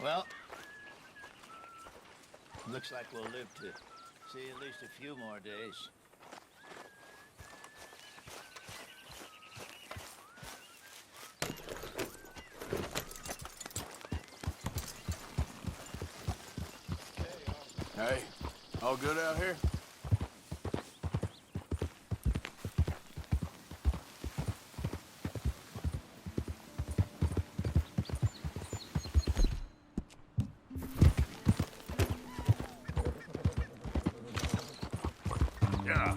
Well, looks like we'll live to see at least a few more days. Hey, all good out here? Yeah.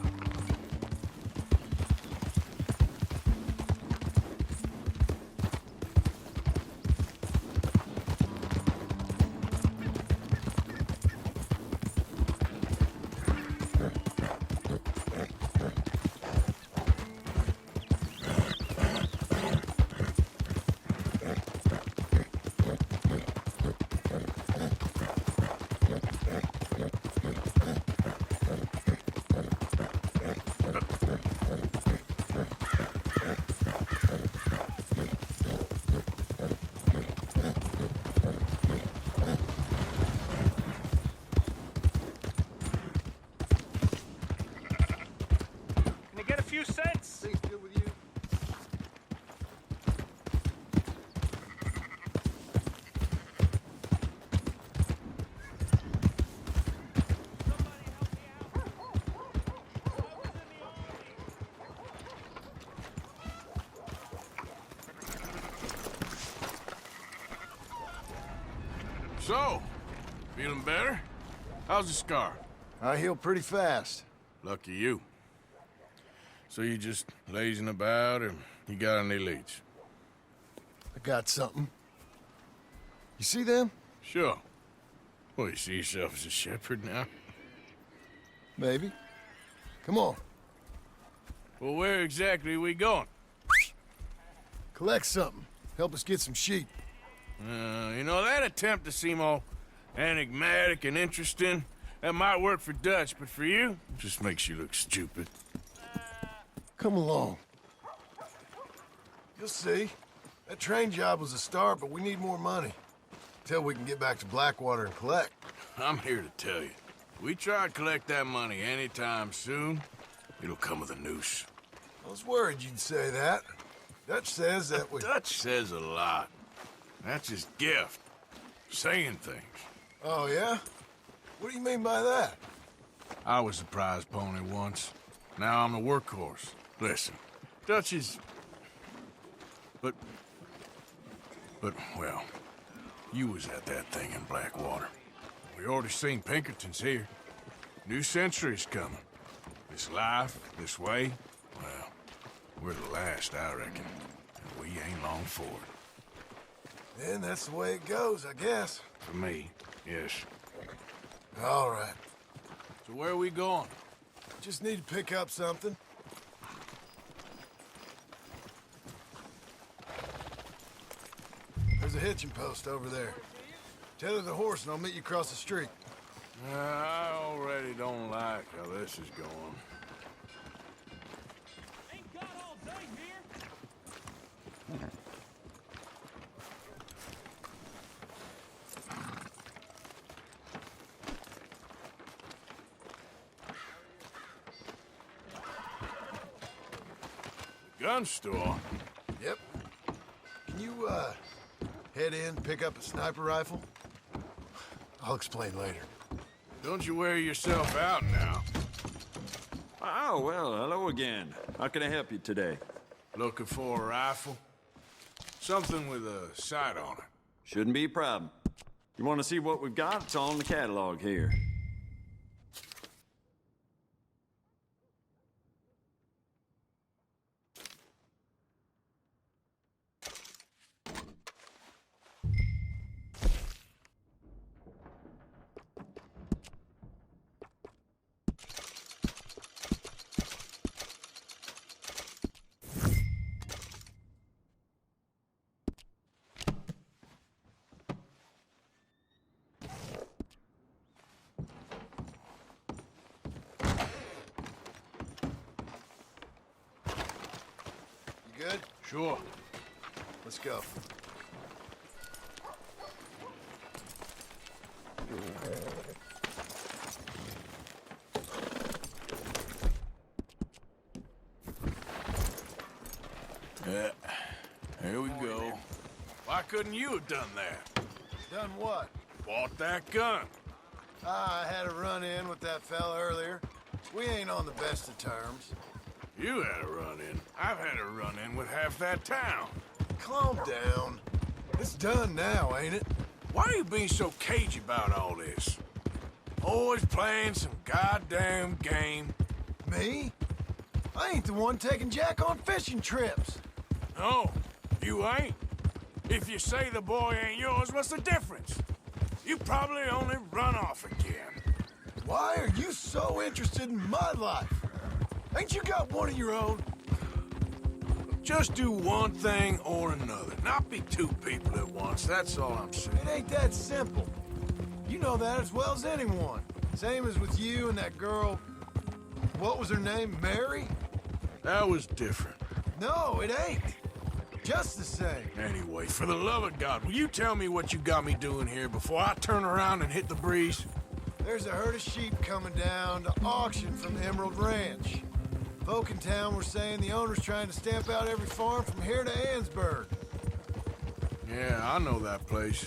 Few cents. Things good with you? So, feeling better? How's the scar? I heal pretty fast. Lucky you. So you just lazing about, or you got any leads? I got something. You see them? Sure. Well, you see yourself as a shepherd now? Maybe. Come on. Well, where exactly are we going? Collect something. Help us get some sheep. You know, that attempt to seem all enigmatic and interesting, that might work for Dutch, but for you, it just makes you look stupid. Come along. You'll see. That train job was a start, but we need more money. Till we can get back to Blackwater and collect. I'm here to tell you, we try to collect that money anytime soon, it'll come with a noose. I was worried you'd say that. Dutch says that we... Dutch says a lot. That's his gift. Saying things. Oh, yeah? What do you mean by that? I was a prize pony once. Now I'm a workhorse. Listen, Dutch is... But, well, you was at that thing in Blackwater. We already seen Pinkertons here. New century's coming. This life, this way, well, we're the last, I reckon. And we ain't long for it. Then that's the way it goes, I guess. For me, yes. All right. So where are we going? Just need to pick up something. There's a hitching post over there. Tether the horse and I'll meet you across the street. I already don't like how this is going. Ain't got all day here. Gun store? Yep. Can you, head in, pick up a sniper rifle? I'll explain later. Don't you wear yourself out now. Oh, well, hello again. How can I help you today? Looking for a rifle? Something with a sight on it. Shouldn't be a problem. You want to see what we've got? It's all in the catalog here. Good? Sure. Let's go. Yeah, here we go. Why couldn't you have done that? Done what? Bought that gun. I had a run-in with that fella earlier. We ain't on the best of terms. You had a run-in. I've had a run-in with half that town. Calm down. It's done now, ain't it? Why are you being so cagey about all this? Always playing some goddamn game. Me? I ain't the one taking Jack on fishing trips. No, you ain't. If you say the boy ain't yours, what's the difference? You probably only run off again. Why are you so interested in my life? Ain't you got one of your own? Just do one thing or another. Not be two people at once, that's all I'm saying. It ain't that simple. You know that as well as anyone. Same as with you and that girl... What was her name? Mary? That was different. No, it ain't. Just the same. Anyway, for the love of God, will you tell me what you got me doing here before I turn around and hit the breeze? There's a herd of sheep coming down to auction from Emerald Ranch. Folk in town were saying the owner's trying to stamp out every farm from here to Ansburg. Yeah, I know that place.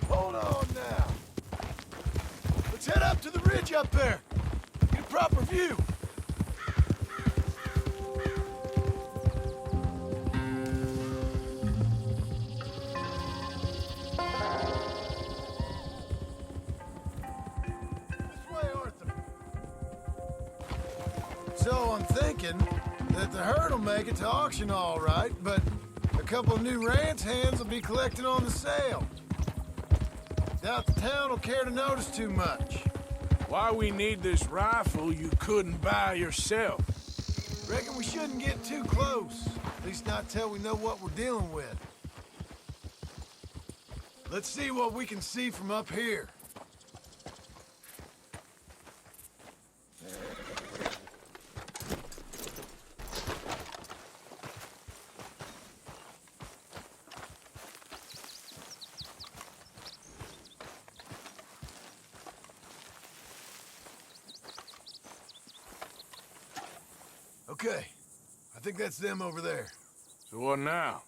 Hold on now. Let's head up to the ridge up there. Get a proper view. This way, Arthur. So I'm thinking that the herd will make it to auction all right, but a couple of new ranch hands will be collecting on the sale. Doubt the town will care to notice too much. Why we need this rifle you couldn't buy yourself? Reckon we shouldn't get too close. At least not till we know what we're dealing with. Let's see what we can see from up here. Okay, I think that's them over there. So what now?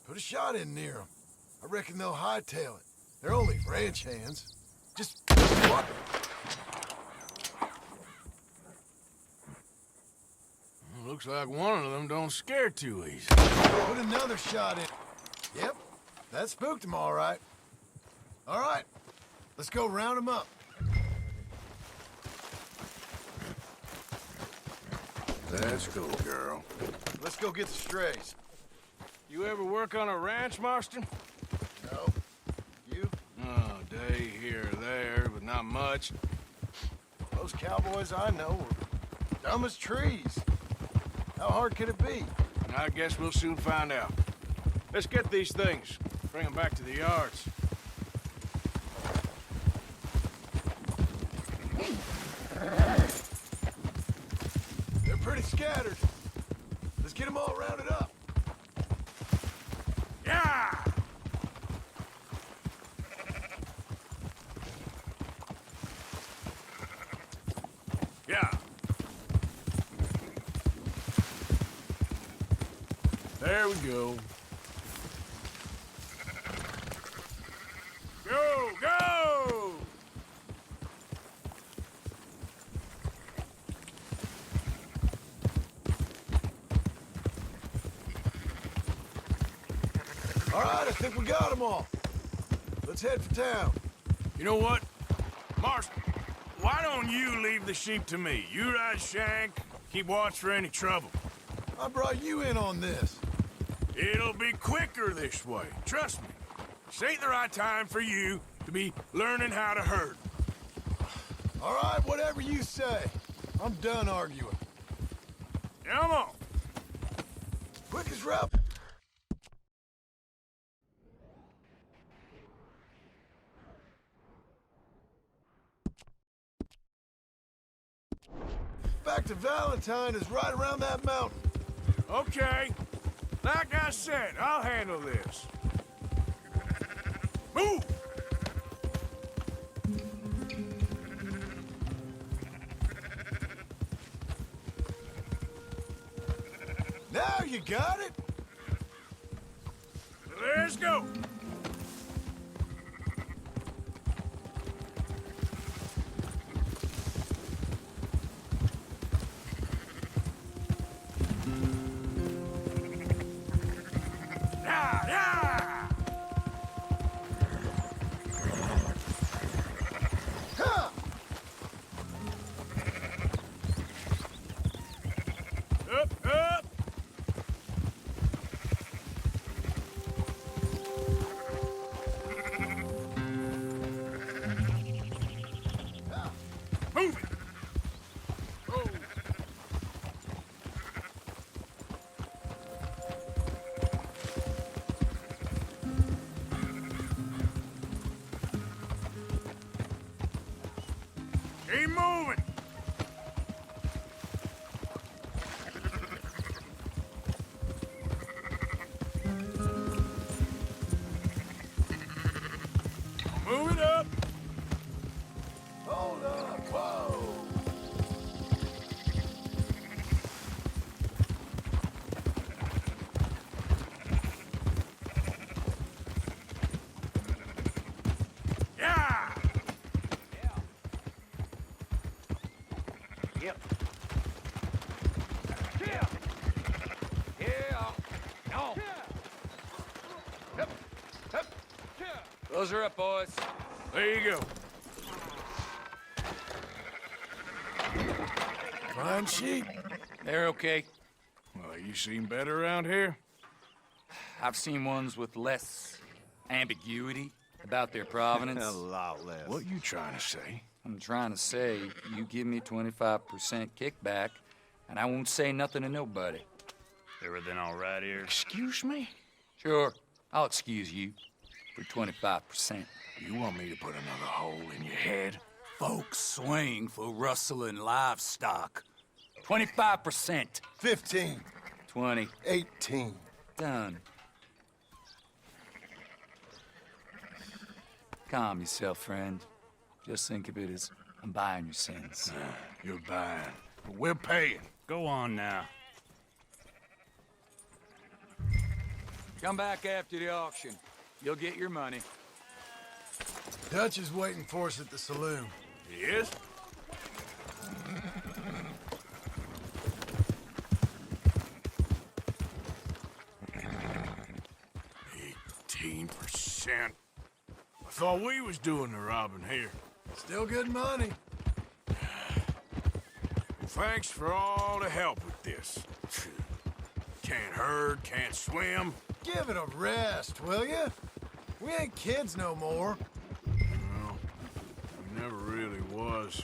Put a shot in near them. I reckon they'll hightail it. They're only ranch hands. Just... What? Looks like one of them don't scare too easy. Put another shot in. Yep, that spooked them all right. All right, let's go round them up. Let's go, girl. Let's go get the strays. You ever work on a ranch, Marston? No. You? Oh, day here or there, but not much. Those cowboys I know are dumb as trees. How hard could it be? I guess we'll soon find out. Let's get these things. Bring them back to the yards. They're pretty scattered. Let's get them all rounded up. Yeah! Yeah. There we go. Go, go! All right, I think we got them all. Let's head for town. You know what? Marston, why don't you leave the sheep to me? You ride Shank, keep watch for any trouble. I brought you in on this. It'll be quicker this way, trust me. This ain't the right time for you to be learning how to herd. All right, whatever you say. I'm done arguing. Come on. Quick as rough. Back to Valentine is right around that mountain. Okay. Like I said, I'll handle this. Move! Now you got it? Let's go! Ha! Up, up! Move it! Oh. Keep moving! Move it up! Hold up, whoa! Yeah! Yep. Yeah. Yeah. No. Yep. Yep. Those are up, boys. There you go. Fine sheep. They're okay. Well, you seen better around here? I've seen ones with less ambiguity about their provenance. A lot less. What you trying to say? I'm trying to say, you give me 25% kickback, and I won't say nothing to nobody. Everything all right here? Excuse me? Sure, I'll excuse you for 25%. You want me to put another hole in your head? Folks swing for rustling livestock. 25%. 15. 20. 18. Done. Calm yourself, friend. Just think of it as I'm buying your sins. You're buying, but we're paying. Go on now. Come back after the auction. You'll get your money. Dutch is waiting for us at the saloon. He is? 18%. I thought we was doing the robbing here. Still good money. Thanks for all the help with this. Can't herd, can't swim. Give it a rest, will you? We ain't kids no more. Well, we never really was.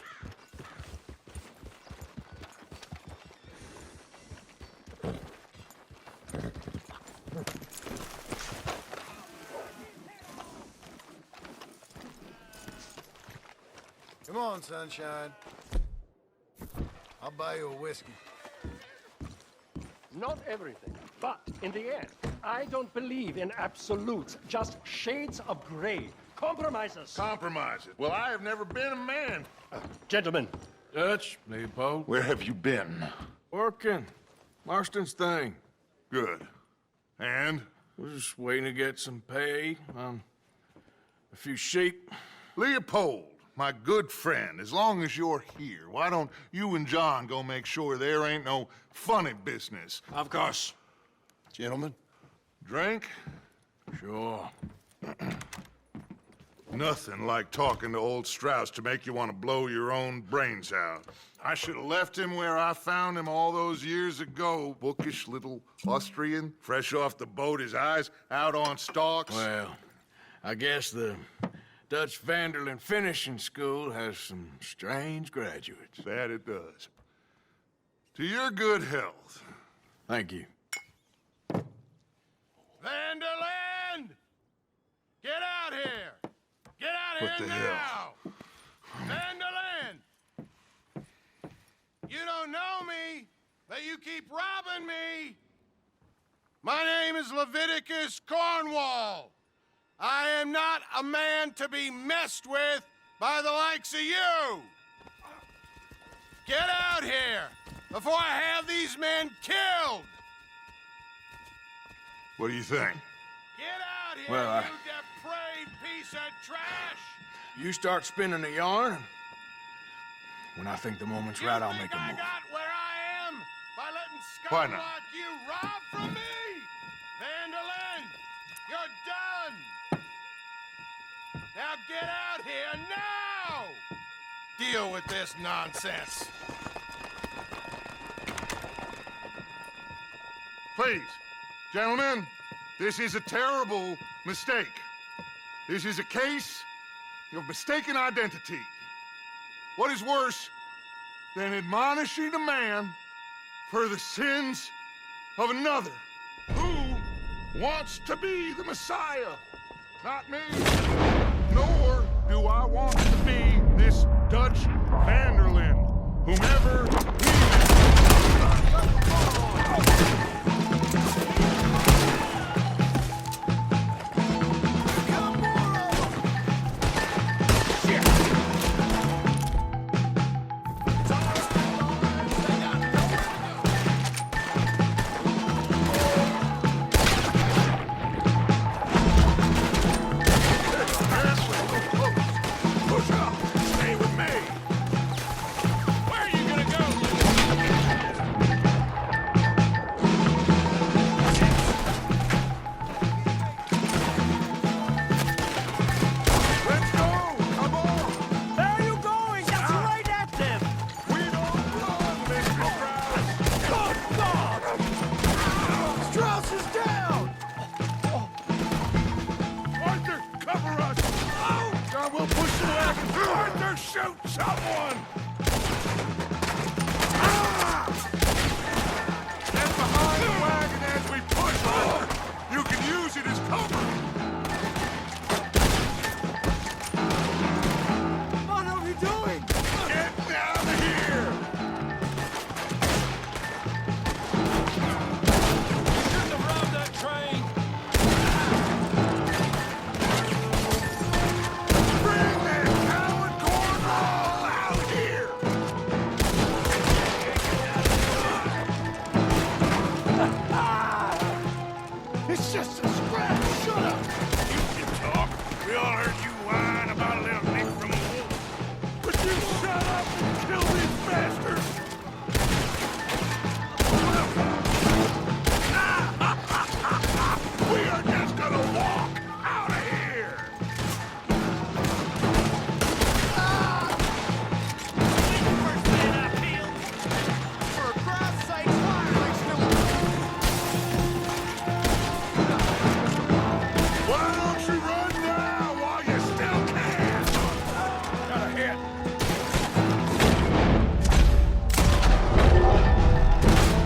Come on, sunshine. I'll buy you a whiskey. Not everything, but in the end, I don't believe in absolutes, just shades of gray. Compromises. Compromise it. Well, I have never been a man. Gentlemen, Dutch, Leopold. Where have you been? Working. Marston's thing. Good. And? We're just waiting to get some pay on a few sheep. Leopold, my good friend, as long as you're here, why don't you and John go make sure there ain't no funny business? Of course. Gentlemen, drink? Sure. Nothing like talking to old Strauss to make you want to blow your own brains out. I should have left him where I found him all those years ago. Bookish little Austrian, fresh off the boat, his eyes out on stalks. Well, I guess the Dutch Vanderlyn Finishing School has some strange graduates. That it does. To your good health. Thank you. Vanderland! Get out here! Get out What here the now! Vanderland! You don't know me, but you keep robbing me! My name is Leviticus Cornwall. I am not a man to be messed with by the likes of you! Get out here before I have these men killed! What do you think? Get out here, Well, you depraved piece of trash! You start spinning the yarn, and when I think the moment's right, I'll make a I move. got where I am by letting Why scum not? like you rob from me? Vanderland, you're done! Now get out here now! Deal with this nonsense. Please, gentlemen, this is a terrible mistake. This is a case of mistaken identity. What is worse than admonishing a man for the sins of another who wants to be the Messiah? Not me. Nor do I want to be this Dutch Vanderland, whomever he push up. Stay with me. Where are you gonna go? Let's go. Come on. Where are you going? That's right at them! We don't run, Mr. Strauss. Good God! Strauss is down! Arthur, cover us. God, we'll push the wagon. Arthur, shoot someone. Get behind the wagon as we push Arthur. You can use it as cover. What are we doing? Get out of here. Shouldn't have robbed that train! Bring that coward Cornwall out here. It's just a scratch! Shut up! You can talk. We all heard you whine about a little nick from a wolf. Would you shut up and kill these bastards? We are just gonna walk out of here. For Christ's sake, why are they still... Why don't you run now while you still can? Got a hit.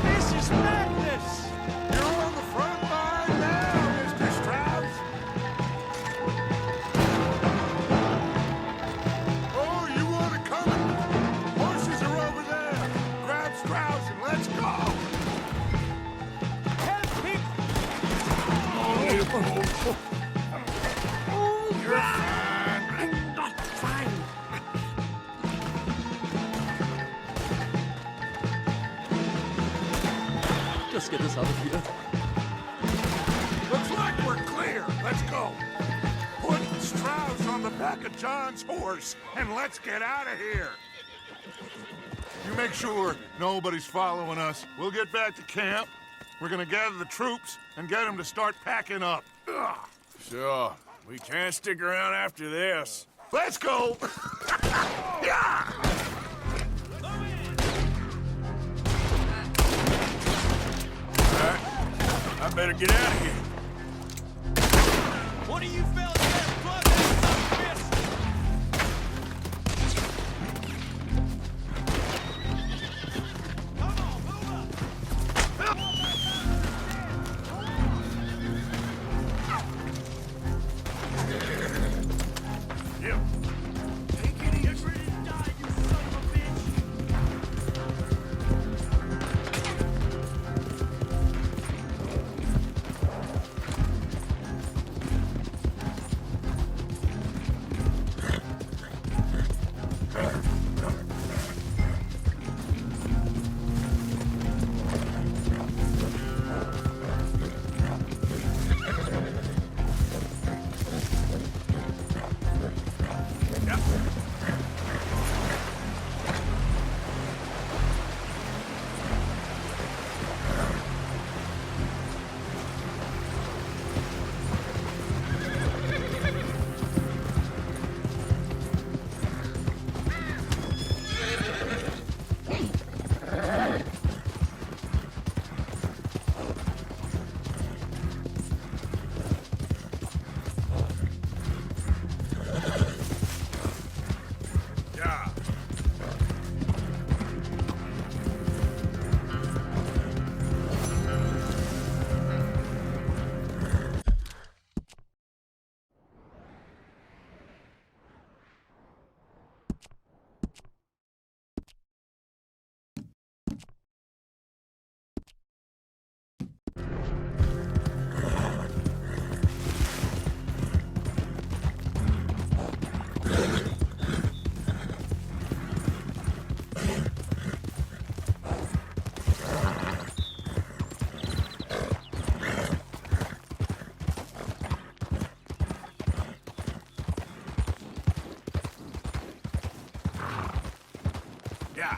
This is madness! You're on the front line now, Mr. Strauss. Oh, you want to come? Horses are over there. Grab Strauss and let's go. Help me! You're fine. I'm not fine! Just get us out of here. Looks like we're clear. Let's go. Put Strauss on the back of John's horse and let's get out of here. You make sure nobody's following us. We'll get back to camp. We're gonna gather the troops and get them to start packing up. Ugh. Sure. We can't stick around after this. Let's go. Yeah. All right. I better get out of here. What do you fellas have plugged that fist? Come on, move up! Yeah.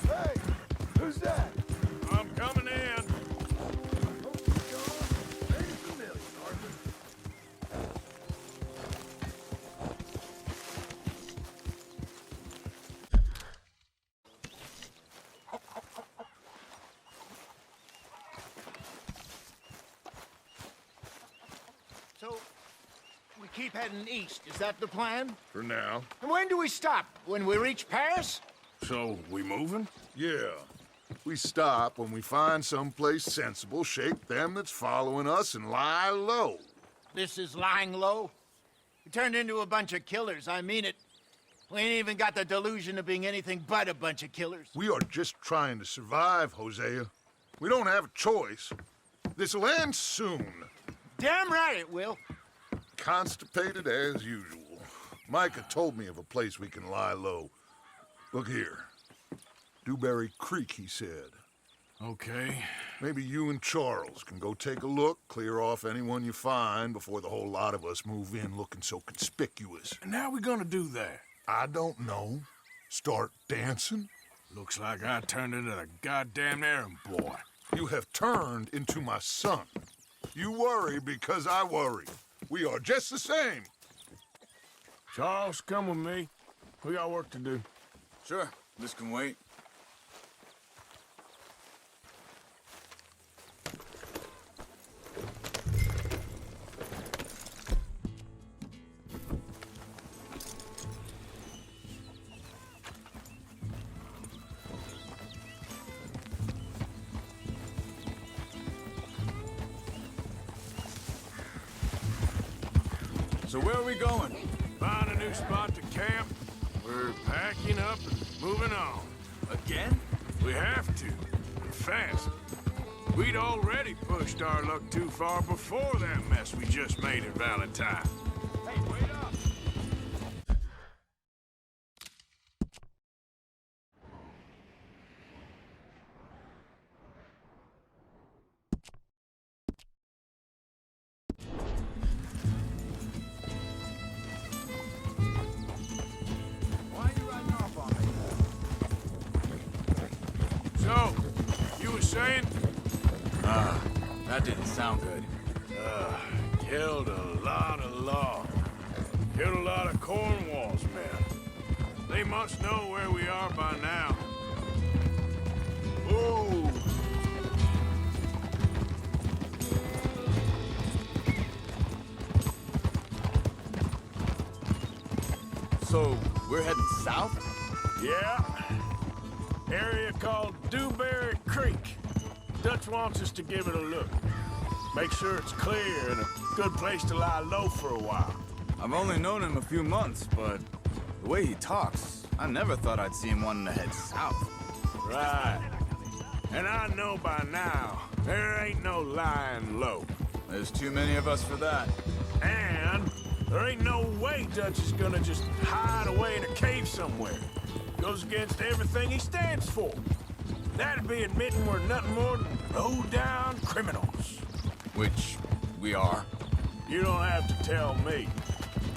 Hey, who's that? I'm coming in. Oh, John. Ain't familiar, Arthur. So, we keep heading east. Is that the plan? For now. And when do we stop? When we reach Paris? So, we moving? Yeah. We stop when we find someplace sensible, shake them that's following us, and lie low. This is lying low? We turned into a bunch of killers, I mean it. We ain't even got the delusion of being anything but a bunch of killers. We are just trying to survive, Hosea. We don't have a choice. This'll end soon. Damn right it will. Constipated as usual. Micah told me of a place we can lie low. Look here. Dewberry Creek, he said. Okay. Maybe you and Charles can go take a look, clear off anyone you find before the whole lot of us move in looking so conspicuous. And how we gonna do that? I don't know. Start dancing? Looks like I turned into the goddamn errand boy. You have turned into my son. You worry because I worry. We are just the same. Charles, come with me. We got work to do. Sure, this can wait. So where are we going? Find a new spot to camp. We're packing up and moving on. Again? We have to. And fast. We'd already pushed our luck too far before that mess we just made at Valentine. Hey, wait up! Why are you riding off on me? So, you were saying? That didn't sound good. Killed a lot of logs. Killed a lot of Cornwall's men. They must know where we are by now. Ooh! So, we're heading south? Yeah. Area called Dewberry Creek. Dutch wants us to give it a look. Make sure it's clear and a good place to lie low for a while. I've only known him a few months, but the way he talks, I never thought I'd see him wanting to head south. Right. And I know by now, there ain't no lying low. There's too many of us for that. And there ain't no way Dutch is gonna just hide away in a cave somewhere. Goes against everything he stands for. That'd be admitting we're nothing more than low-down criminals. Which we are. You don't have to tell me.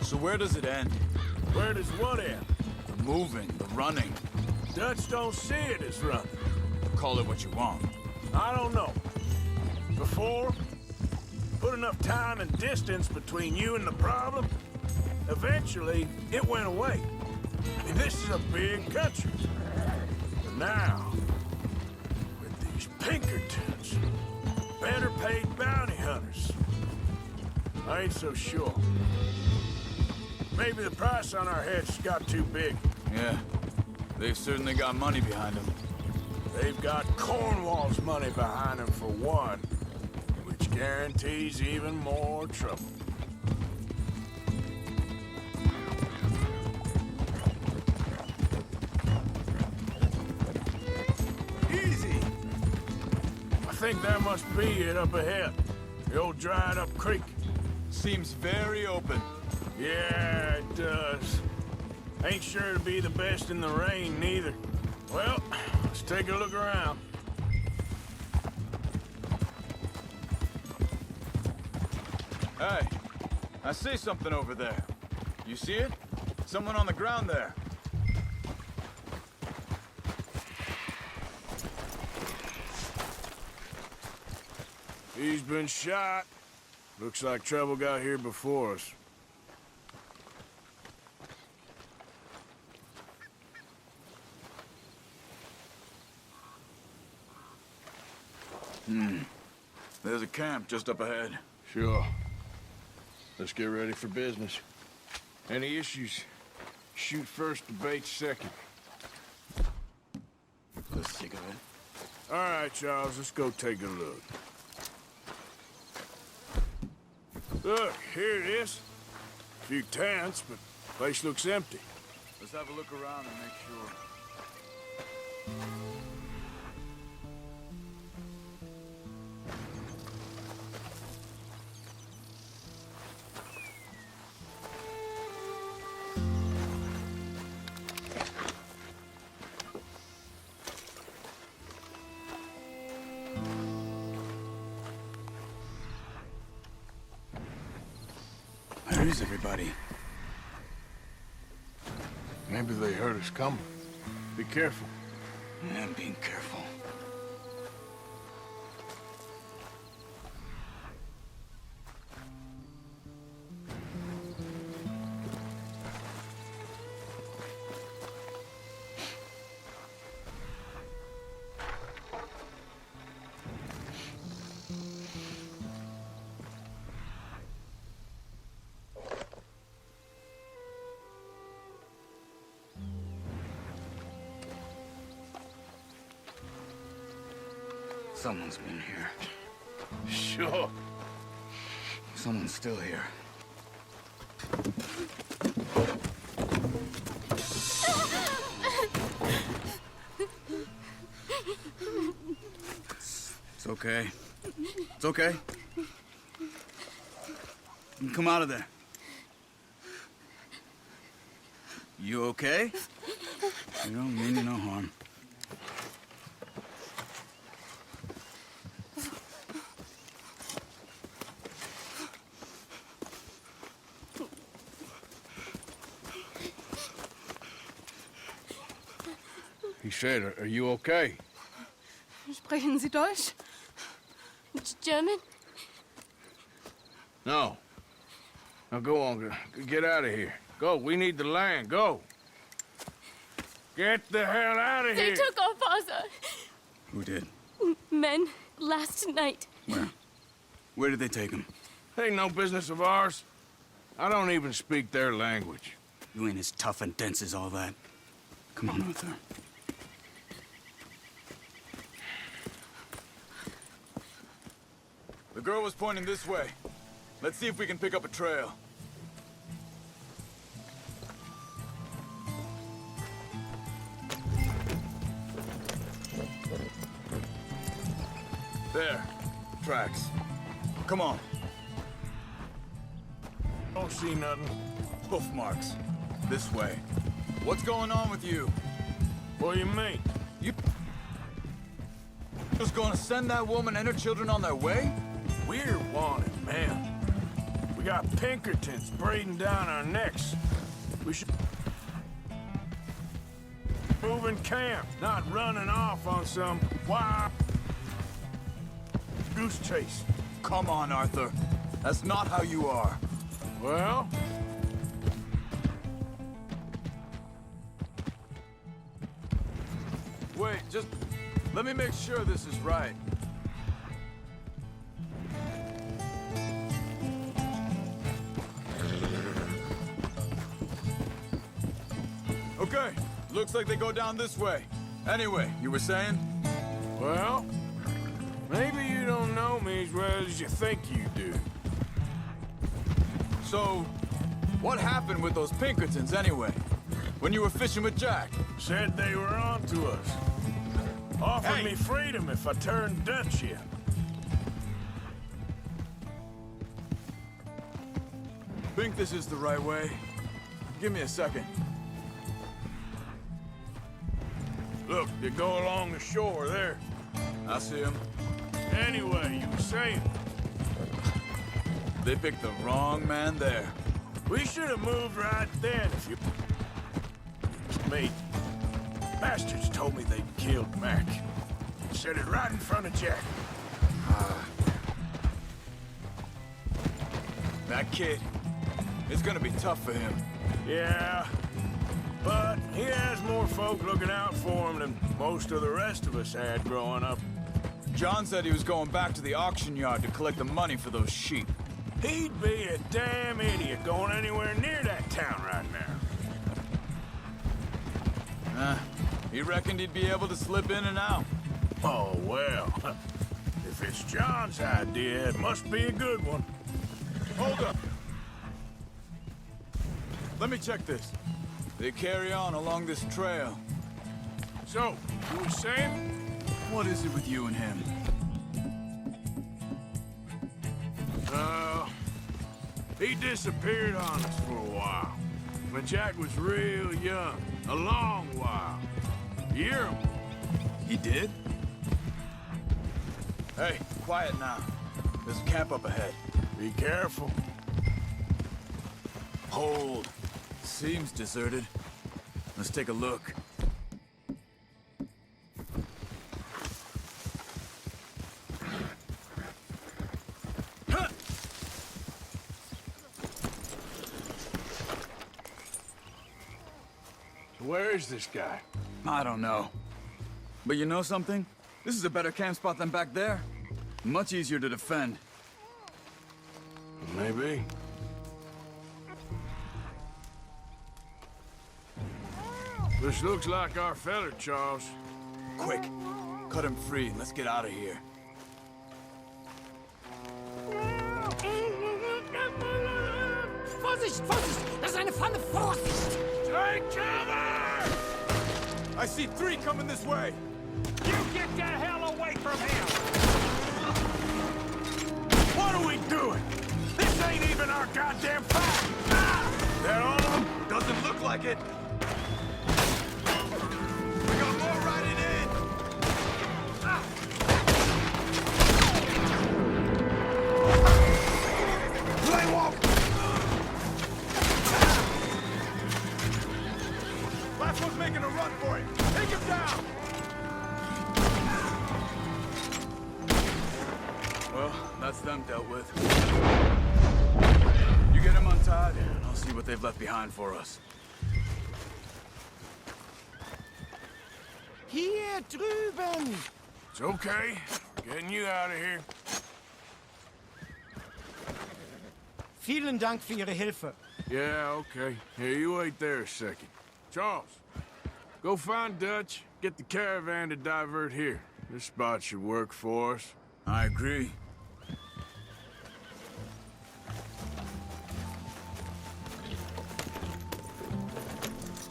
So where does it end? Where does what end? The moving, the running. Dutch don't see it as running. Call it what you want. I don't know. Before, put enough time and distance between you and the problem, eventually it went away. I mean, this is a big country. But now, with these Pinkertons. Better paid bounty hunters. I ain't so sure. Maybe the price on our heads got too big. Yeah, they've certainly got money behind them. They've got Cornwall's money behind them for one, which guarantees even more trouble. Easy! I think that must be it up ahead. The old dried-up creek. Seems very open. Yeah, it does. Ain't sure to be the best in the rain, neither. Well, let's take a look around. Hey, I see something over there. You see it? Someone on the ground there. He's been shot. Looks like trouble got here before us. There's a camp just up ahead. Sure. Let's get ready for business. Any issues? Shoot first, debate second. The sick of it. All right, Charles, let's go take a look. Look, here it is. A few tents, but the place looks empty. Let's have a look around and make sure. Where is everybody? Maybe they heard us coming. Be careful. I'm being careful. Someone's been here. Sure. Someone's still here. It's okay. It's okay. You can come out of there. You okay? You don't mean you no harm. He said, are you okay? Sprechen Sie Deutsch? German? No. Now go on, get out of here. Go, we need the land, go. Get the hell out of They here. took our father. Who did? Men, last night. Where? Where did they take him? Ain't no business of ours. I don't even speak their language. You ain't as tough and dense as all that. Come on, Arthur. The girl was pointing this way. Let's see if we can pick up a trail. There. Tracks. Come on. Don't see nothing. Hoof marks. This way. What's going on with you? What do you mean? You just gonna send that woman and her children on their way? We're wanted, man. We got Pinkertons braiding down our necks. We should move in camp, not running off on some wild goose chase. Come on, Arthur. That's not how you are. Well, Wait, just Let me make sure this is right. Okay, looks like they go down this way. Anyway, you were saying? Well, maybe you don't know me as well as you think you do. So, what happened with those Pinkertons anyway? When you were fishing with Jack? Said they were on to us. Offered me freedom if I turned Dutch in. Think this is the right way? Give me a second. Look, they go along the shore there. I see him. Anyway, you were saying, They picked the wrong man there. we should have moved right then if you... Me. Bastards told me they'd killed Mac. Said it right in front of Jack. That kid, it's gonna be tough for him. Yeah, but he has more folk looking out for him than most of the rest of us had growing up. John said he was going back to the auction yard to collect the money for those sheep. He'd be a damn idiot going anywhere near that town right now. He reckoned he'd be able to slip in and out. Oh, well. If it's John's idea, it must be a good one. Hold up. Let me check this. They carry on along this trail. So, you were saying? What is it with you and him? He disappeared on us for a while. When Jack was real young. A long while. Year. He did? Hey, quiet now. There's a camp up ahead. Be careful. Hold. Seems deserted. Let's take a look. Where is this guy? I don't know. But you know something? This is a better camp spot than back there. Much easier to defend. Maybe. This looks like our feller, Charles. Quick, cut him free and let's get out of here. Vorsicht, Vorsicht! Das ist eine Falle! Vorsicht! Take cover! I see 3 coming this way. You get the hell away from him! What are we doing? This ain't even our goddamn fight! Ah! That all of them? Doesn't look like it. We got more riding in. Ah! They won't! Last one's making a run for it. Take him down. Well, that's them dealt with. You get them untied, and I'll see what they've left behind for us. Hier drüben! It's okay. Getting you out of here. Vielen Dank für Ihre Hilfe. Yeah, okay. Here, you wait there a second. Charles, go find Dutch. Get the caravan to divert here. This spot should work for us. I agree.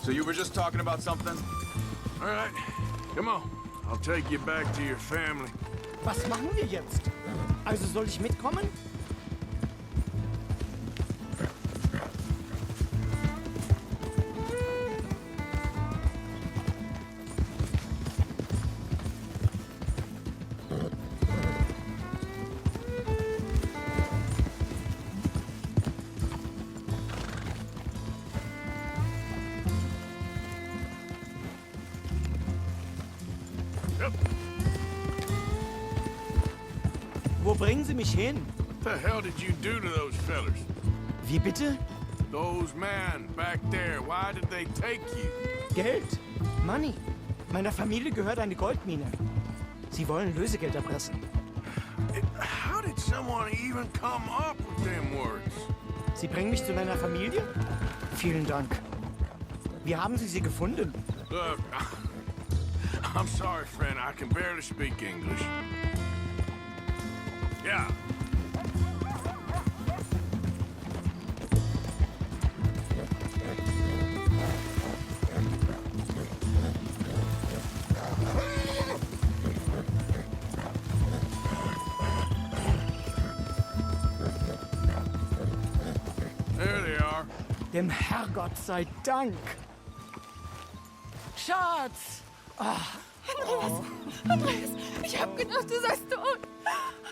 So you were just talking about something? All right, come on. I'll take you back to your family. Was machen wir jetzt? Also soll ich mitkommen? Yep. Wo bringen Sie mich hin? What the hell did you do to those fellers? Wie bitte? Those men back there, why did they take you? Geld. Money. Meiner Familie gehört eine Goldmine. Sie wollen Lösegeld erpressen. How did someone even come up with them words? Sie bringen mich zu deiner Familie? Vielen Dank. Wie haben Sie sie gefunden? Look, I'm sorry, friend. I can barely speak English. Yeah. There they are. Dem Herrgott sei Dank. Schatz! Andreas, ich hab gedacht, du seist tot.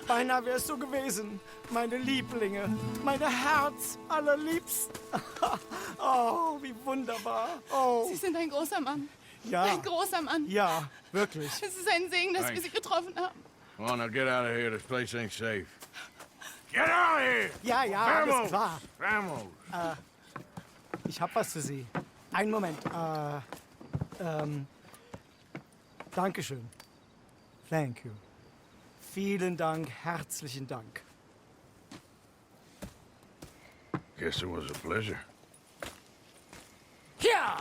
Beinahe wärst du gewesen. Meine Lieblinge. Meine Herz allerliebsten. Oh, wie wunderbar. Oh. Sie sind ein großer Mann. Ja. Ein großer Mann. Ja, wirklich. Es ist ein Segen, dass wir Thanks. Sie getroffen haben. Come on, now get out of here. This place ain't safe. Get out of here! Ja, ja, alles Vamos! klar. Vamos! Ich hab was für Sie. Einen Moment. Dankeschön. Thank you. Vielen Dank, herzlichen Dank. Guess it was a pleasure. Ja!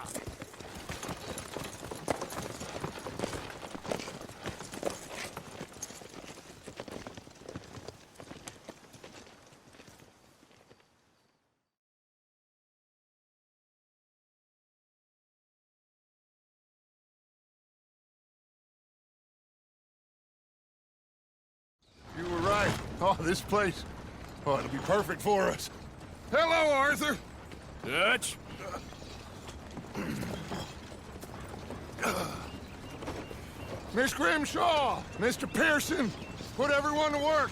You were right. Oh, this place. Oh, it'll be perfect for us. Hello, Arthur. Dutch? Miss Grimshaw, Mr. Pearson, put everyone to work.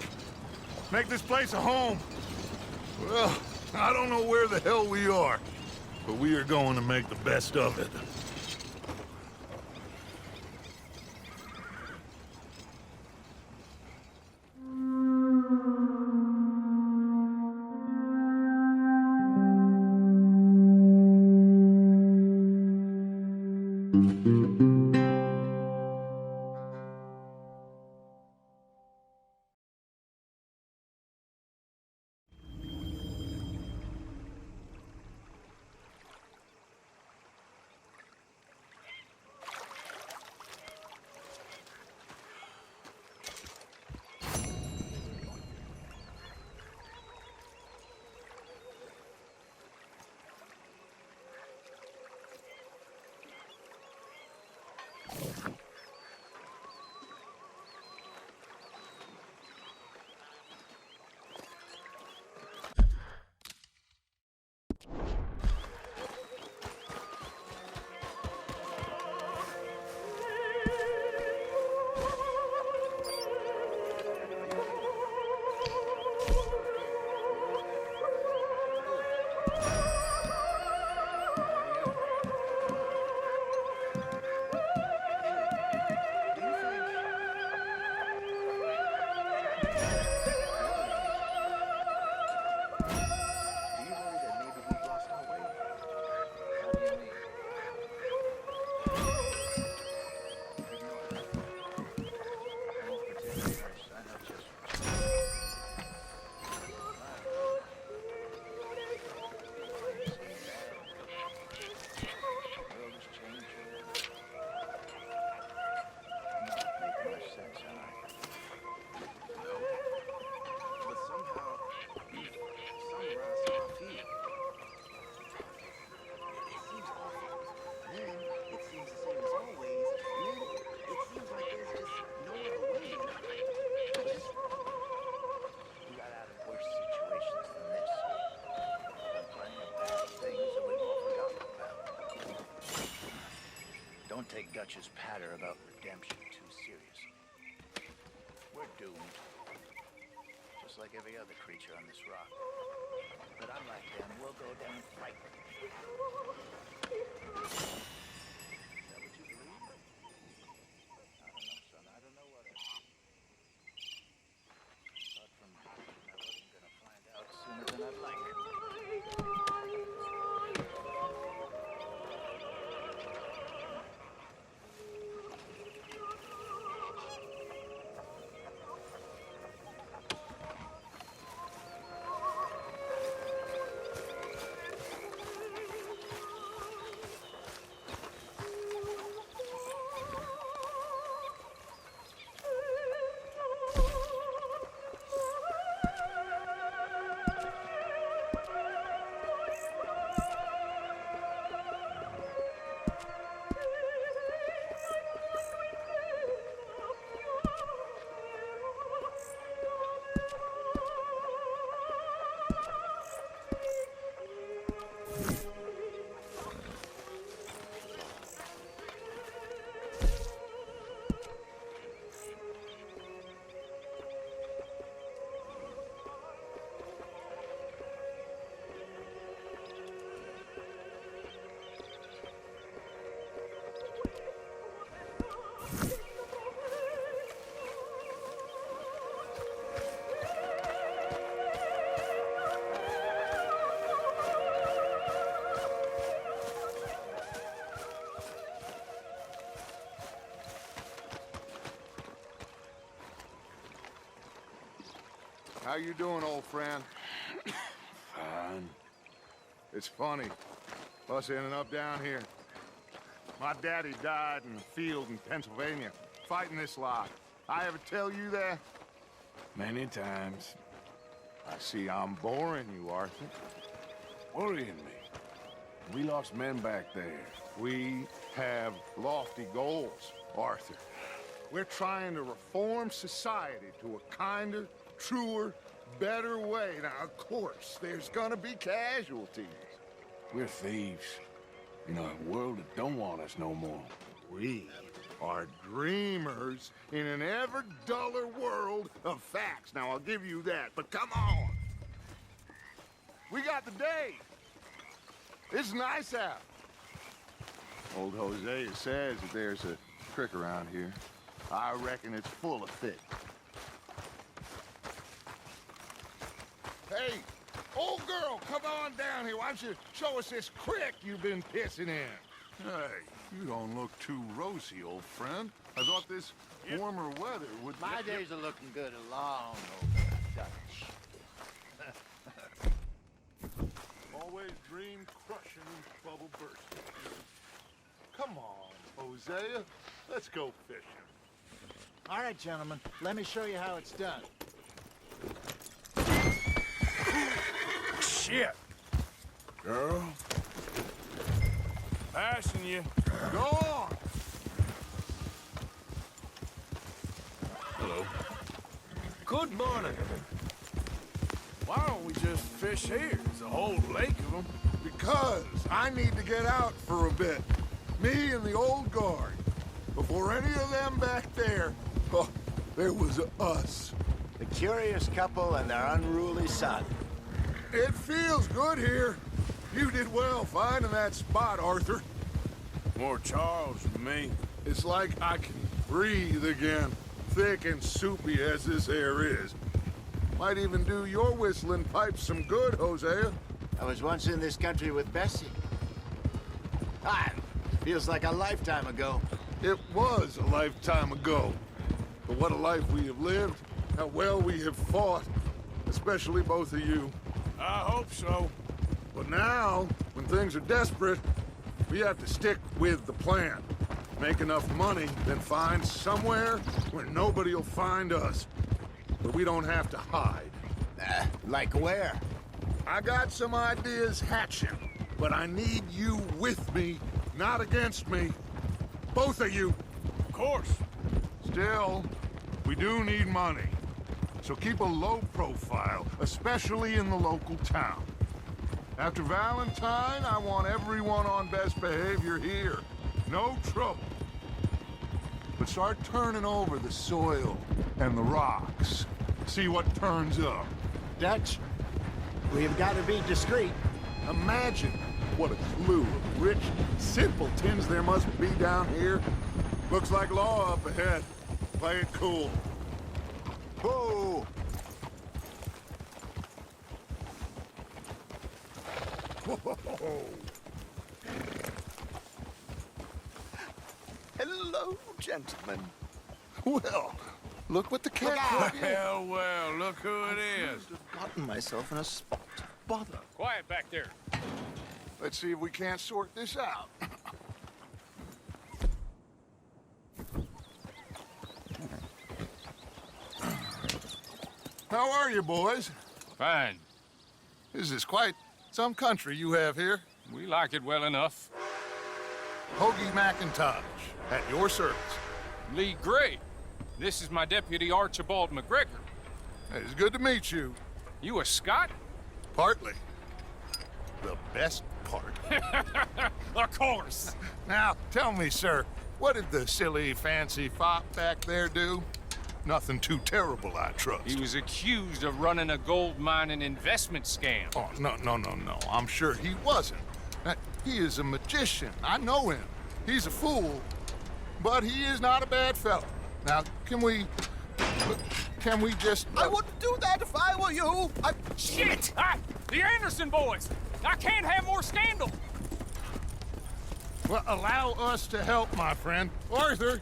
Make this place a home. Well, I don't know where the hell we are, but we are going to make the best of it. Don't take Dutch's patter about redemption too seriously. We're doomed. Just like every other creature on this rock. But unlike them, we'll go down fighting. Is that what you believe? I don't know, son. I don't know what else. Thought from the beginning I wasn't gonna find out sooner than I'd like. How you doing, old friend? Fine. It's funny, us ending up down here. My daddy died in the field in Pennsylvania, fighting this lot. I ever tell you that? Many times. I see I'm boring you, Arthur. Worrying me. We lost men back there. We have lofty goals, Arthur. We're trying to reform society to a kinder, truer, better way. Now, of course, there's gonna be casualties. We're thieves. In a world that don't want us no more. We are dreamers in an ever duller world of facts. Now, I'll give you that, but come on. We got the day. It's nice out. Old Hosea says that there's a creek around here. I reckon it's full of fish. Hey, old girl, come on down here. Why don't you show us this creek you've been pissing in? Hey, you don't look too rosy, old friend. I thought this warmer weather would... My days are looking good along over Dutch. Always dream crushing and bubble bursting. Come on, Hosea. Let's go fishing. All right, gentlemen. Let me show you how it's done. Shit! Girl. Passing you. Go on! Hello. Good morning. Why don't we just fish here? There's a whole lake of them. Because I need to get out for a bit. Me and the old guard. Before any of them back there, oh, there was us. The curious couple and their unruly son. It feels good here. You did well finding that spot, Arthur. More Charles than me. It's like I can breathe again, thick and soupy as this air is. Might even do your whistling pipes some good, Hosea. I was once in this country with Bessie. Feels like a lifetime ago. It was a lifetime ago. But what a life we have lived, how well we have fought, especially both of you. I hope so. But now, when things are desperate, we have to stick with the plan. Make enough money, then find somewhere where nobody will find us. But we don't have to hide. Like where? I got some ideas hatching, but I need you with me, not against me. Both of you. Of course. Still, we do need money. So keep a low profile, especially in the local town. After Valentine, I want everyone on best behavior here. No trouble. But start turning over the soil and the rocks. See what turns up. Dutch, we've got to be discreet. Imagine what a slew of rich simpletons there must be down here. Looks like law up ahead. Play it cool. Whoa! Whoa. Hello, gentlemen. Well, look what the cat... Well, look who it is. I've gotten myself in a spot to bother. Quiet back there. Let's see if we can't sort this out. How are you, boys? Fine. This is quite some country you have here. We like it well enough. Hoagie McIntosh, at your service. Lee Gray. This is my deputy, Archibald McGregor. It's good to meet you. You a Scot? Partly. The best part. Of course. Now, tell me, sir, what did the silly, fancy fop back there do? Nothing too terrible, I trust. He was accused of running a gold mining investment scam. Oh, no. I'm sure he wasn't. He is a magician. I know him. He's a fool, but he is not a bad fellow. Now, can we just... I wouldn't do that if I were you. Shit! The Anderson boys! I can't have more scandal! Well, allow us to help, my friend. Arthur,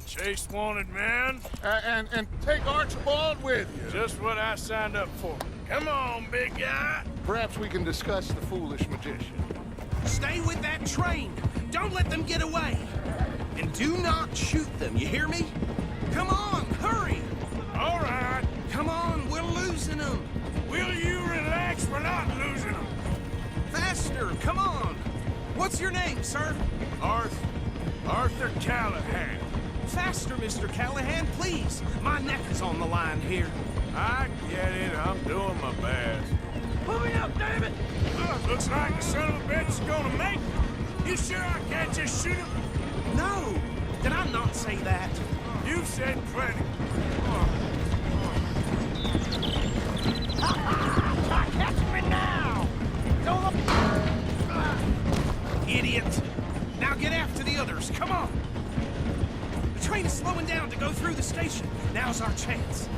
Chase wanted man. And take Archibald with you. Just what I signed up for. Come on, big guy. Perhaps we can discuss the foolish magician. Stay with that train. Don't let them get away. And do not shoot them, you hear me? Come on, hurry! All right. Come on, we're losing them. Will you relax? We're not losing them. Faster, come on. What's your name, sir? Arthur Callahan. Faster, Mr. Callahan, please. My neck is on the line here. I get it. I'm doing my best. Pull me up, David! Looks like the son of a bitch is gonna make it. You sure I can't just shoot him? No! Did I not say that? You said plenty. Catch me now! Idiot! Now get after the others, come on! The train is slowing down to go through the station. Now's our chance.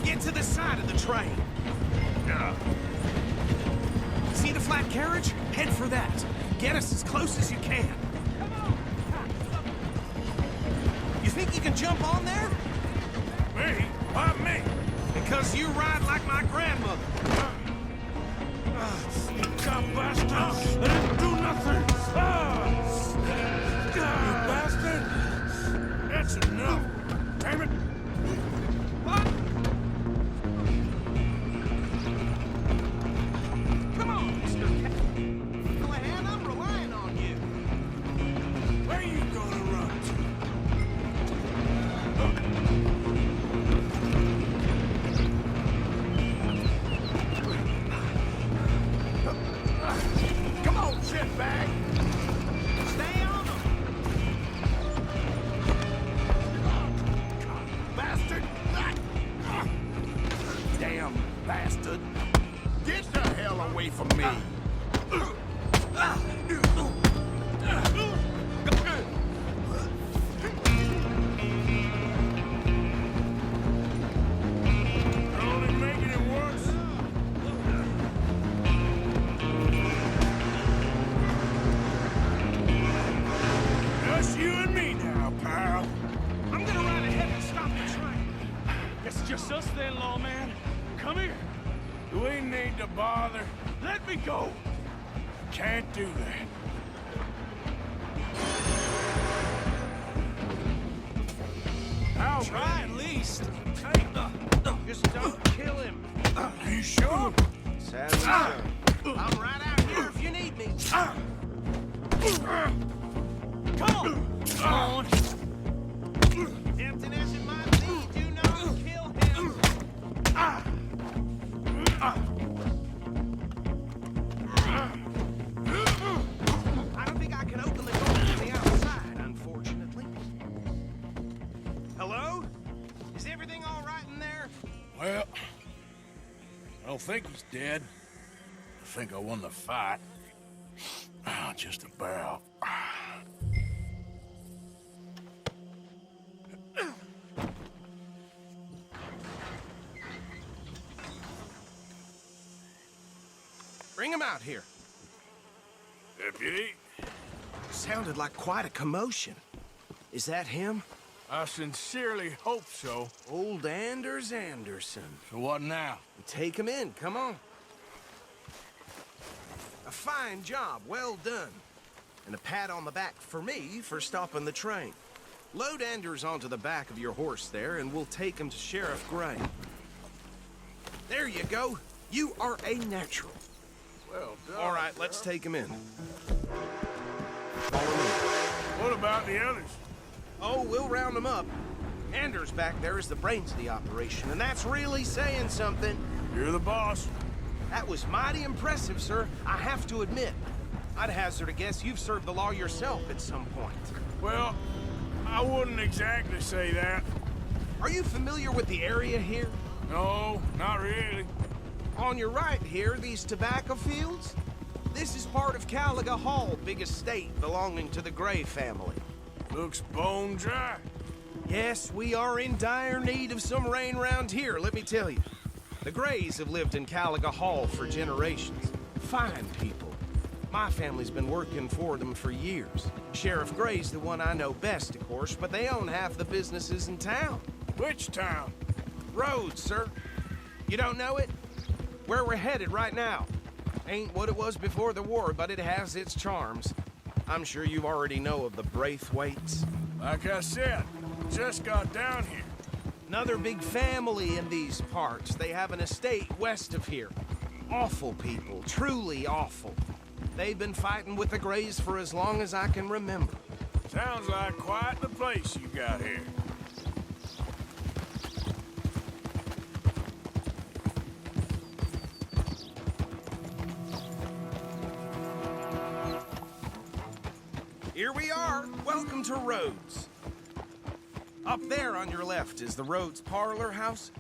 Get to the side of the train. See the flat carriage? Head for that. Get us as close as you can. Come on! You think you can jump on there? Me? Why me? Because you ride like my grandmother. God, bastard! I didn't do nothing! You bastard! That's enough! Damn it! What? Come on, Mr. Callahan, I'm relying on you. Where you gonna run to? Come on, shitbag! Stay on them! Bastard! Damn bastard! Get the hell away from me! You're only making it worse. Just you and me now, pal. I'm gonna ride ahead and stop the train. Guess it's just us then, lawman. Come here. Do we need to bother? Let me go. Can't do that. I'll try at least. Just don't kill him. You sure? Sadly, sir. I'm right out here if you need me. Come on. Come on. Tempting as it might be, do not kill him. I don't think I can open the door from the outside, unfortunately. Hello? Is everything all right in there? Well, I don't think he's dead. I think I won the fight. Just about. Bring him out here. Deputy? Sounded like quite a commotion. Is that him? I sincerely hope so. Old Anders Anderson. So what now? Take him in, come on. A fine job, well done. And a pat on the back for me for stopping the train. Load Anders onto the back of your horse there, and we'll take him to Sheriff Gray. There you go. You are a natural. Well done. All right, let's take him in. What about the others? Oh, we'll round them up. Anders back there is the brains of the operation, and that's really saying something. You're the boss. That was mighty impressive, sir. I have to admit. I'd hazard a guess you've served the law yourself at some point. Well, I wouldn't exactly say that. Are you familiar with the area here? No, not really. On your right here, these tobacco fields? This is part of Caliga Hall, big estate belonging to the Gray family. Looks bone dry. Yes, we are in dire need of some rain round here, let me tell you. The Grays have lived in Caliga Hall for generations. Fine people. My family's been working for them for years. Sheriff Gray's the one I know best, of course, but they own half the businesses in town. Which town? Rhodes, sir. You don't know it? Where we're headed right now. Ain't what it was before the war, but it has its charms. I'm sure you already know of the Braithwaites. Like I said, just got down here. Another big family in these parts. They have an estate west of here. Awful people, truly awful. They've been fighting with the Grays for as long as I can remember. Sounds like quite the place you got here. Here we are. Welcome to Rhodes. Up there on your left is the Rhodes Parlor House.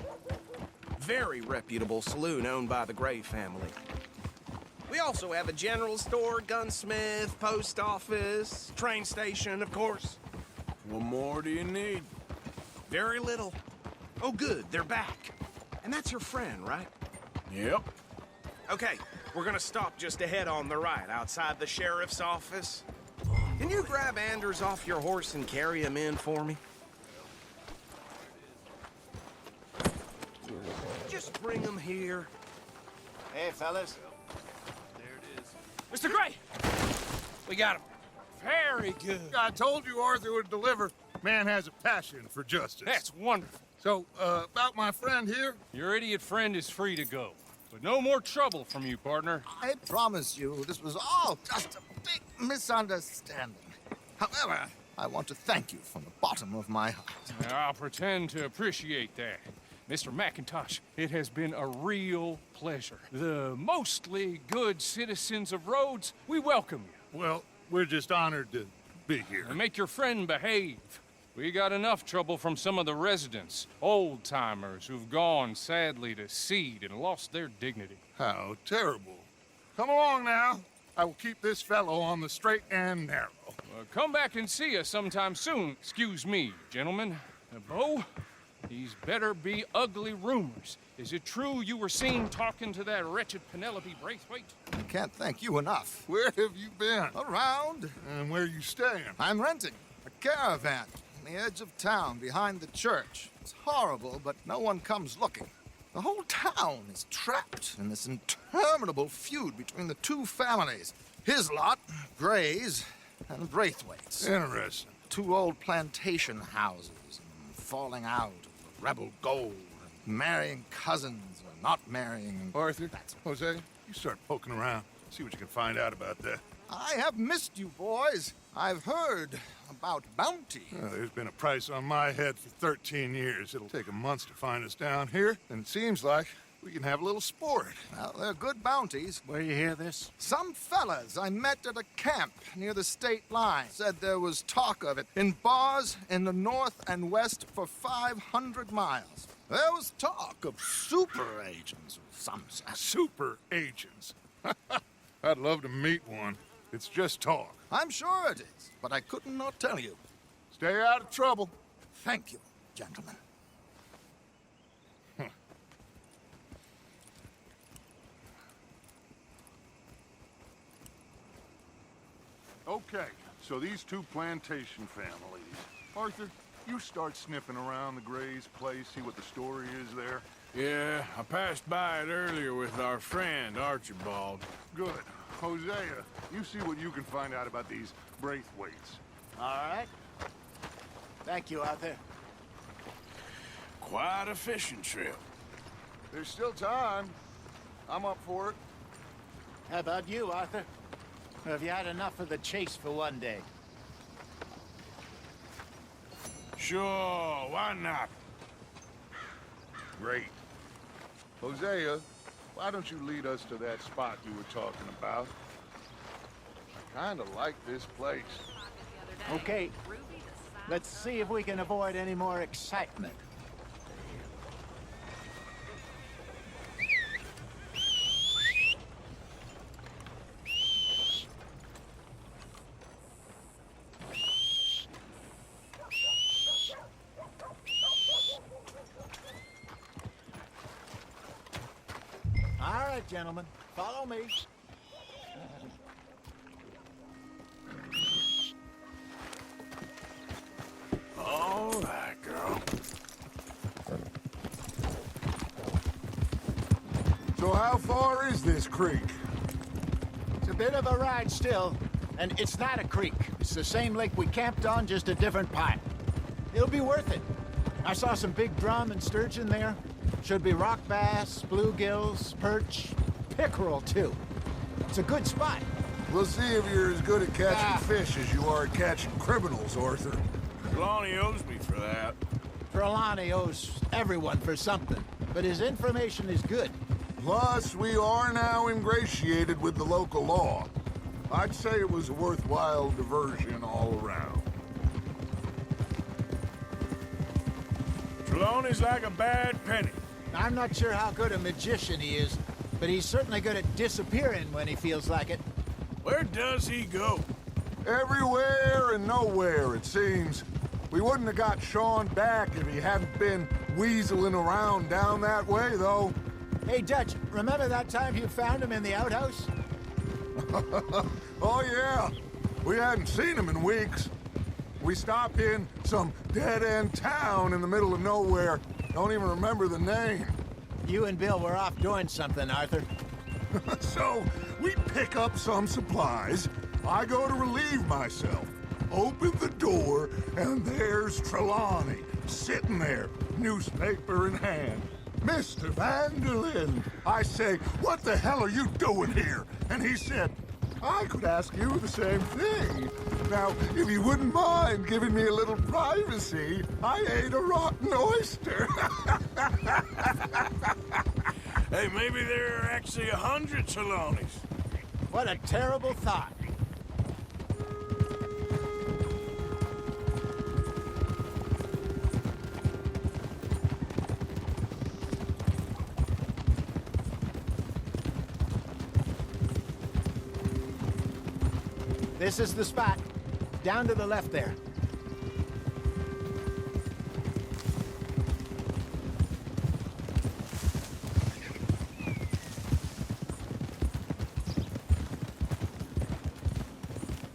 Very reputable saloon owned by the Gray family. We also have a general store, gunsmith, post office, train station, of course. What more do you need? Very little. Oh, good, they're back. And that's your friend, right? Yep. Okay, we're gonna stop just ahead on the right, outside the sheriff's office. Can you grab Anders off your horse and carry him in for me? Just bring him here. Hey, fellas. Mr. Gray! We got him. Very good. I told you Arthur would deliver. Man has a passion for justice. That's wonderful. So, about my friend here? Your idiot friend is free to go. But no more trouble from you, partner. I promise you, this was all just a big misunderstanding. However, I want to thank you from the bottom of my heart. I'll pretend to appreciate that. Mr. McIntosh, it has been a real pleasure. The mostly good citizens of Rhodes, we welcome you. Well, we're just honored to be here. And make your friend behave. We got enough trouble from some of the residents, old-timers who've gone, sadly, to seed and lost their dignity. How terrible. Come along now. I will keep this fellow on the straight and narrow. Come back and see us sometime soon. Excuse me, gentlemen. Bo, these better be ugly rumors. Is it true you were seen talking to that wretched Penelope Braithwaite? I can't thank you enough. Where have you been? Around. And where you staying? I'm renting a caravan on the edge of town behind the church. It's horrible, but no one comes looking. The whole town is trapped in this interminable feud between the two families. His lot, Gray's, and Braithwaite's. Interesting. Two old plantation houses, and falling out of the rebel gold, and marrying cousins or not marrying. Arthur, Jose, you start poking around. See what you can find out about that. I have missed you, boys. I've heard about bounty. There's been a price on my head for 13 years. It'll take a month to find us down here, and it seems like we can have a little sport. Well, they're good bounties. Where you hear this? Some fellas I met at a camp near the state line said there was talk of it in bars in the north and west for 500 miles. There was talk of super agents of some sort. Super agents? I'd love to meet one. It's just talk. I'm sure it is, but I couldn't not tell you. Stay out of trouble. Thank you, gentlemen. Okay, so these two plantation families. Arthur, you start sniffing around the Gray's place, see what the story is there. Yeah, I passed by it earlier with our friend, Archibald. Good. Hosea, you see what you can find out about these Braithwaites. All right. Thank you, Arthur. Quite a fishing trip. There's still time. I'm up for it. How about you, Arthur? Or have you had enough of the chase for one day? Sure, why not? Great. Hosea, why don't you lead us to that spot you were talking about? I kinda like this place. Okay. Let's see if we can avoid any more excitement. All right, gentlemen, follow me. So how far is this creek? It's a bit of a ride still, and it's not a creek. It's the same lake we camped on, just a different pipe. It'll be worth it. I saw some big drum and sturgeon there. Should be rock bass, bluegills, perch, pickerel too. It's a good spot. We'll see if you're as good at catching fish as you are at catching criminals, Arthur. Trelawney owes me for that. Trelawney owes everyone for something, but his information is good. Plus, we are now ingratiated with the local law. I'd say it was a worthwhile diversion all around. Trelawney's like a bad penny. I'm not sure how good a magician he is, but he's certainly good at disappearing when he feels like it. Where does he go? Everywhere and nowhere, it seems. We wouldn't have got Sean back if he hadn't been weaseling around down that way, though. Hey, Dutch, remember that time you found him in the outhouse? Oh, yeah. We hadn't seen him in weeks. We stopped in some dead-end town in the middle of nowhere. Don't even remember the name. You and Bill were off doing something, Arthur. So, we pick up some supplies. I go to relieve myself. Open the door, and there's Trelawney, sitting there, newspaper in hand. Mr. Vanderlyn. I say, what the hell are you doing here? And he said, I could ask you the same thing. Now, if you wouldn't mind giving me a little privacy, I ate a rotten oyster. Hey, maybe there are actually 100 Trelawneys. What a terrible thought. This is the spot. Down to the left there.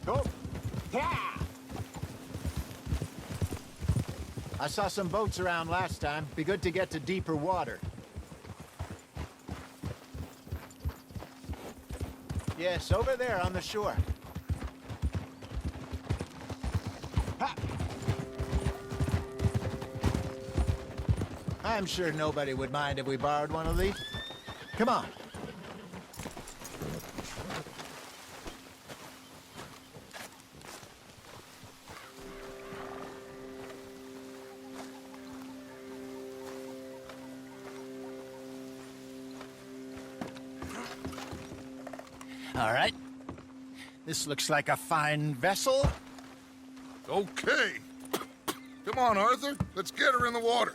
Go. Yeah! I saw some boats around last time. Be good to get to deeper water. Yes, over there on the shore. I'm sure nobody would mind if we borrowed one of these. Come on. All right. This looks like a fine vessel. Okay. Come on, Arthur. Let's get her in the water.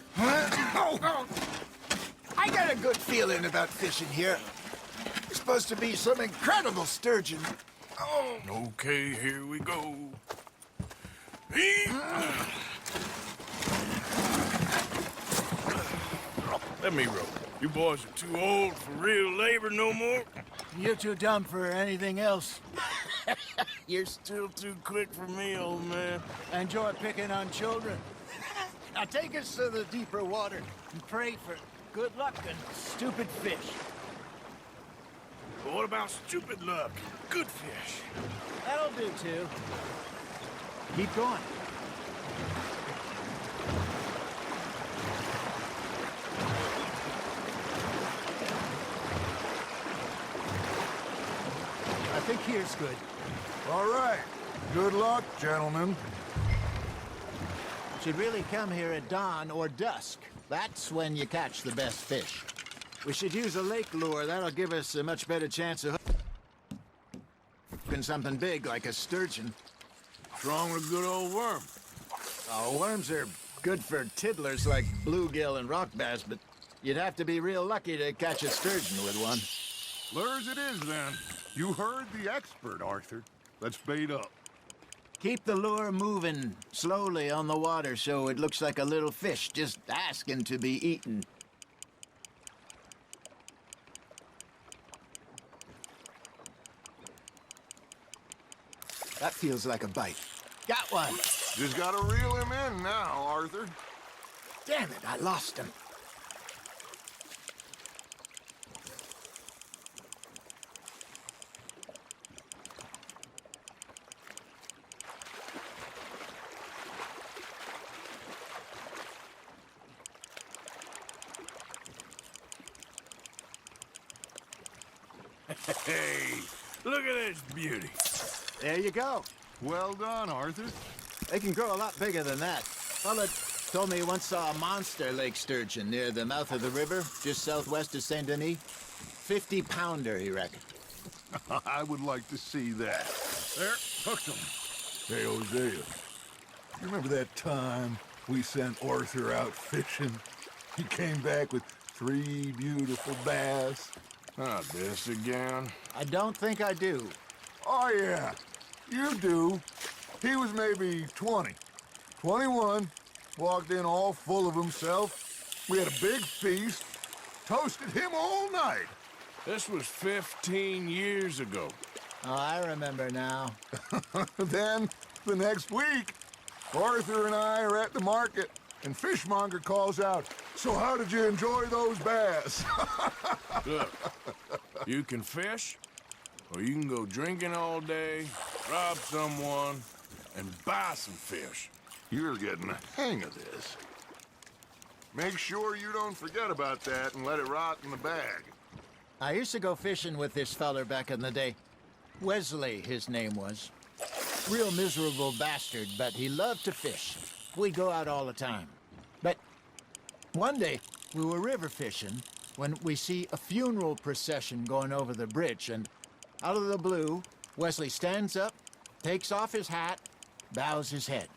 I got a good feeling about fishing here. It's supposed to be some incredible sturgeon. Oh. Okay, here we go. Let me row. You boys are too old for real labor no more. You're too dumb for anything else. You're still too quick for me, old man. Enjoy picking on children. Now take us to the deeper water and pray for good luck and stupid fish. But what about stupid luck? Good fish. That'll do, too. Keep going. I think here's good. All right. Good luck, gentlemen. Should really come here at dawn or dusk. That's when you catch the best fish. We should use a lake lure. That'll give us a much better chance of hooking something big like a sturgeon. What's wrong with a good old worm? Oh, worms are good for tiddlers like bluegill and rock bass, but you'd have to be real lucky to catch a sturgeon with one. Lures it is, then. You heard the expert, Arthur. Let's bait up. Keep the lure moving slowly on the water so it looks like a little fish just asking to be eaten. That feels like a bite. Got one. Just gotta reel him in now, Arthur. Damn it, I lost him. Hey, look at this beauty. There you go. Well done, Arthur. They can grow a lot bigger than that. Fella told me he once saw a monster lake sturgeon near the mouth of the river, just southwest of Saint Denis. 50-pounder, he reckoned. I would like to see that. There, hooked him. Hey, Hosea, you remember that time we sent Arthur out fishing? He came back with 3 beautiful bass. Not this again. I don't think I do. Oh, yeah, you do. He was maybe 20, 21, walked in all full of himself. We had a big feast, toasted him all night. This was 15 years ago. Oh, I remember now. Then, the next week, Arthur and I are at the market, and Fishmonger calls out, "So how did you enjoy those bass?" Look, you can fish, or you can go drinking all day, rob someone, and buy some fish. You're getting the hang of this. Make sure you don't forget about that and let it rot in the bag. I used to go fishing with this feller back in the day. Wesley, his name was. Real miserable bastard, but he loved to fish. We'd go out all the time. But one day, we were river fishing when we see a funeral procession going over the bridge, and out of the blue, Wesley stands up, takes off his hat, bows his head.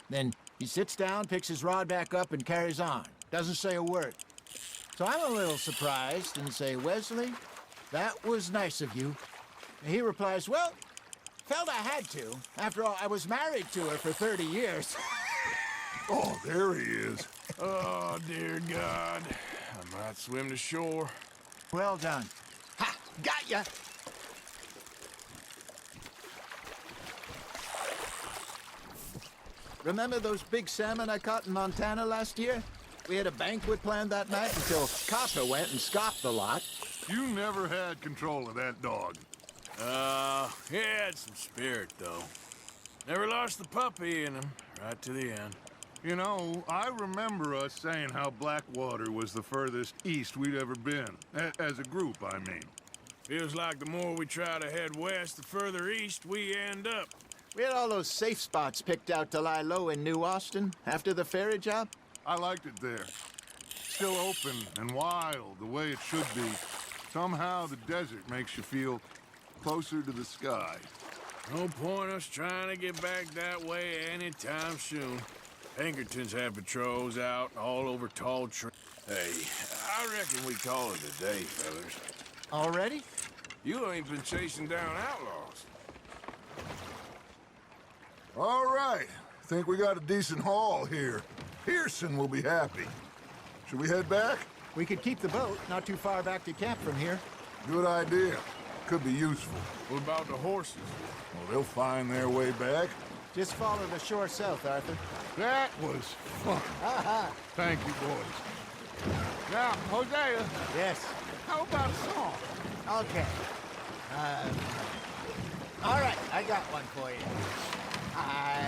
Then he sits down, picks his rod back up, and carries on. Doesn't say a word. So I'm a little surprised and say, "Wesley, that was nice of you." And he replies, "Well, felt I had to. After all, I was married to her for 30 years. Oh, there he is. Oh, dear God. I might swim to shore. Well done. Ha! Got ya! Remember those big salmon I caught in Montana last year? We had a banquet planned that night until Copper went and scoffed the lot. You never had control of that dog. He had some spirit, though. Never lost the puppy in him, right to the end. You know, I remember us saying how Blackwater was the furthest east we'd ever been. As a group, I mean. Feels like the more we try to head west, the further east we end up. We had all those safe spots picked out to lie low in New Austin after the ferry job. I liked it there. Still open and wild, the way it should be. Somehow the desert makes you feel closer to the sky. No point us trying to get back that way anytime soon. Pinkertons have patrols out all over tall trees. Hey, I reckon we call it a day, fellas. Already? You ain't been chasing down outlaws. All right. Think we got a decent haul here. Pearson will be happy. Should we head back? We could keep the boat not too far back to camp from here. Good idea. Could be useful. What about the horses? Well, they'll find their way back. Just follow the shore south, Arthur. That was fun. Thank you, boys. Now, Hosea. Yes. How about a song? Okay. All right, I got one for you. I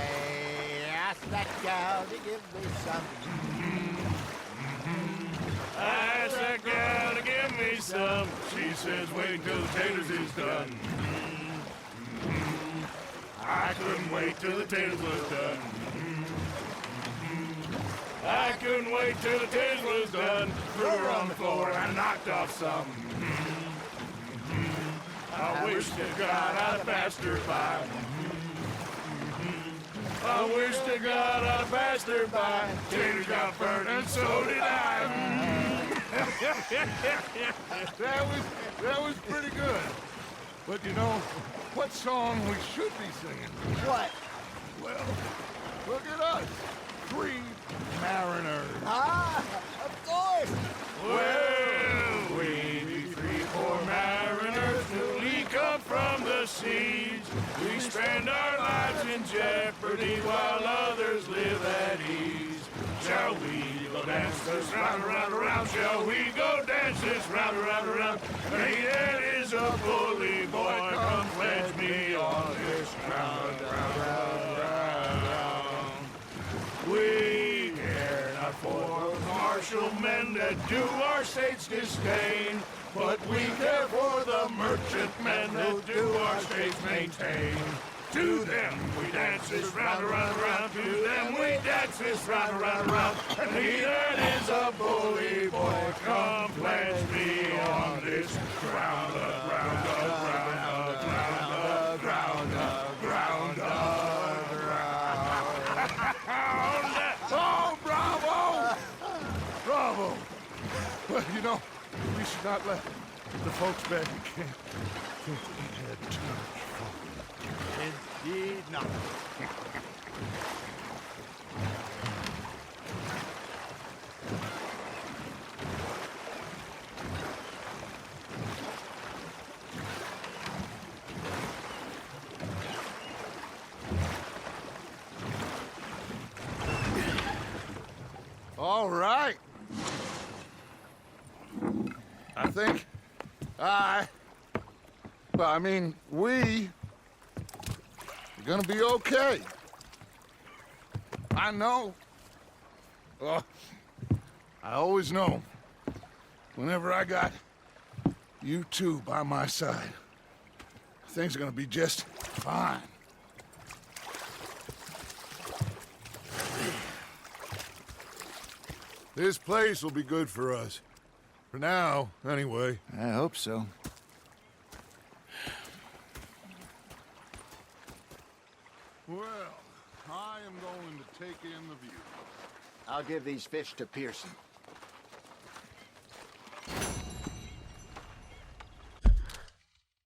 asked that gal to give me some. I asked that gal to give me some. She says, wait till the taters is done. I couldn't wait till the taters was done. I couldn't wait till the taters was done. Threw her on the floor and I knocked off some. I wish to God I'd passed her by. I wish to God I'd passed her by. Taters got burned and so did I. That was pretty good. But you know, what song we should be singing? What? Well, look at us. 3 mariners. Ah, of course. Well, we be 3 poor mariners newly come from the seas. We spend our lives in jeopardy while others live at ease. Shall we go dance this round, around, around? Shall we go dance this round, around, around? Hey, that is a bully boy. Come pledge me on this round, round, round, round. We care not for martial men that do our state's disdain, but we care for the mercy gallant men that do our states maintain. To them we dance this round, around, around. To them we dance this round, around, around. And he that is a bully boy, come pledge me on this ground, ground, ground, ground, ground, ground, ground. Oh, bravo! Bravo! Well, you know, we should not let the folks back in camp think we had too much fun. Indeed not. All right. I think we are gonna be okay. I know. I always know. Whenever I got you two by my side, things are gonna be just fine. This place will be good for us. For now, anyway. I hope so. Well, I am going to take in the view. I'll give these fish to Pearson.